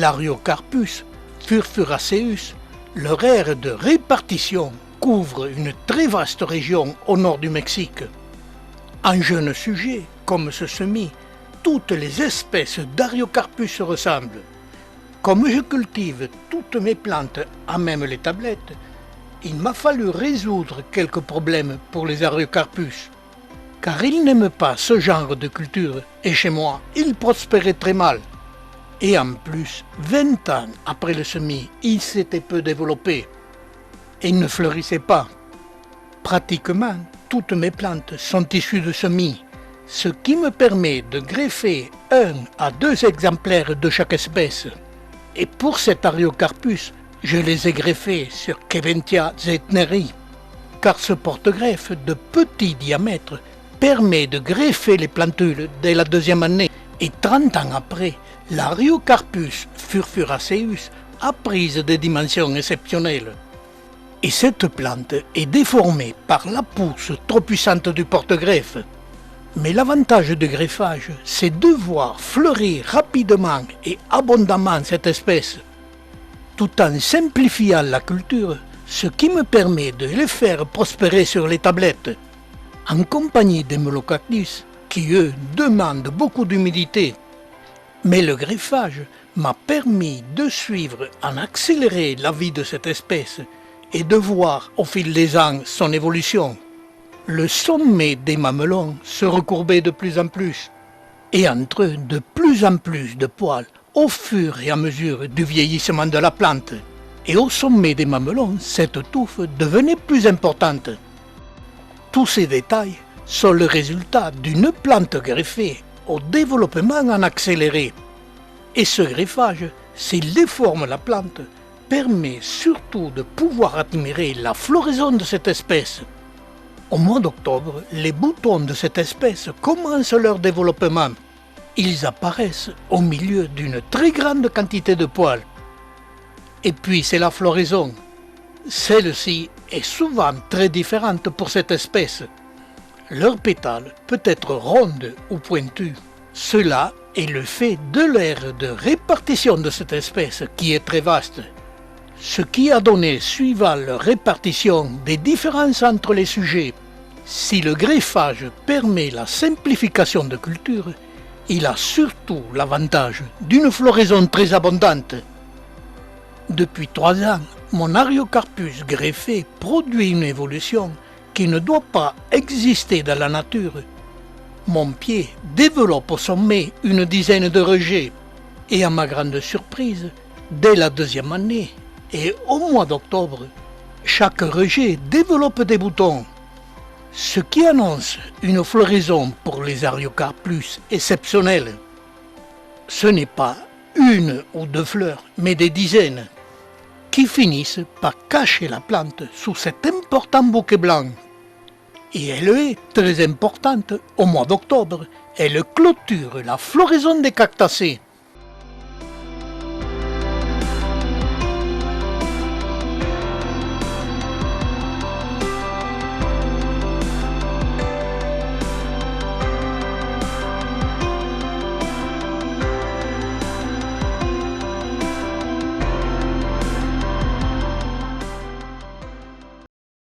l'Ariocarpus furfuraceus, leur aire de répartition couvre une très vaste région au nord du Mexique. En jeune sujet, comme ce semis, toutes les espèces d'Ariocarpus se ressemblent. Comme je cultive toutes mes plantes, à même les tablettes, il m'a fallu résoudre quelques problèmes pour les Ariocarpus, car ils n'aiment pas ce genre de culture, et chez moi, ils prospéraient très mal. Et en plus, 20 ans après le semis, ils s'étaient peu développés et ne fleurissaient pas. Pratiquement, toutes mes plantes sont issues de semis, ce qui me permet de greffer 1 à 2 exemplaires de chaque espèce. Et pour cet Ariocarpus, je les ai greffés sur Keventia zeitneri, car ce porte-greffe de petit diamètre permet de greffer les plantules dès la 2e année. Et 30 ans après, l'Ariocarpus furfuraceus a pris des dimensions exceptionnelles. Et cette plante est déformée par la pousse trop puissante du porte-greffe. Mais l'avantage du greffage, c'est de voir fleurir rapidement et abondamment cette espèce, tout en simplifiant la culture, ce qui me permet de les faire prospérer sur les tablettes, en compagnie des Melocactus, qui eux demandent beaucoup d'humidité. Mais le greffage m'a permis de suivre en accéléré la vie de cette espèce et de voir au fil des ans son évolution. Le sommet des mamelons se recourbait de plus en plus, et entre eux de plus en plus de poils au fur et à mesure du vieillissement de la plante. Et au sommet des mamelons, cette touffe devenait plus importante. Tous ces détails sont le résultat d'une plante greffée au développement en accéléré. Et ce greffage, s'il déforme la plante, permet surtout de pouvoir admirer la floraison de cette espèce. Au mois d'octobre, les boutons de cette espèce commencent leur développement. Ils apparaissent au milieu d'une très grande quantité de poils. Et puis c'est la floraison. Celle-ci est souvent très différente pour cette espèce. Leur pétale peut être ronde ou pointue. Cela est le fait de l'aire de répartition de cette espèce qui est très vaste. Ce qui a donné, suivant leur répartition, des différences entre les sujets. Si le greffage permet la simplification de culture, il a surtout l'avantage d'une floraison très abondante. Depuis 3 ans, mon Ariocarpus greffé produit une évolution qui ne doit pas exister dans la nature. Mon pied développe au sommet une dizaine de rejets, et à ma grande surprise, dès la 2e année et au mois d'octobre, chaque rejet développe des boutons, ce qui annonce une floraison pour les Ariocarpus exceptionnelle. Ce n'est pas 1 ou 2 fleurs, mais des dizaines, qui finissent par cacher la plante sous cet important bouquet blanc. Et elle est très importante au mois d'octobre. Elle clôture la floraison des cactacées.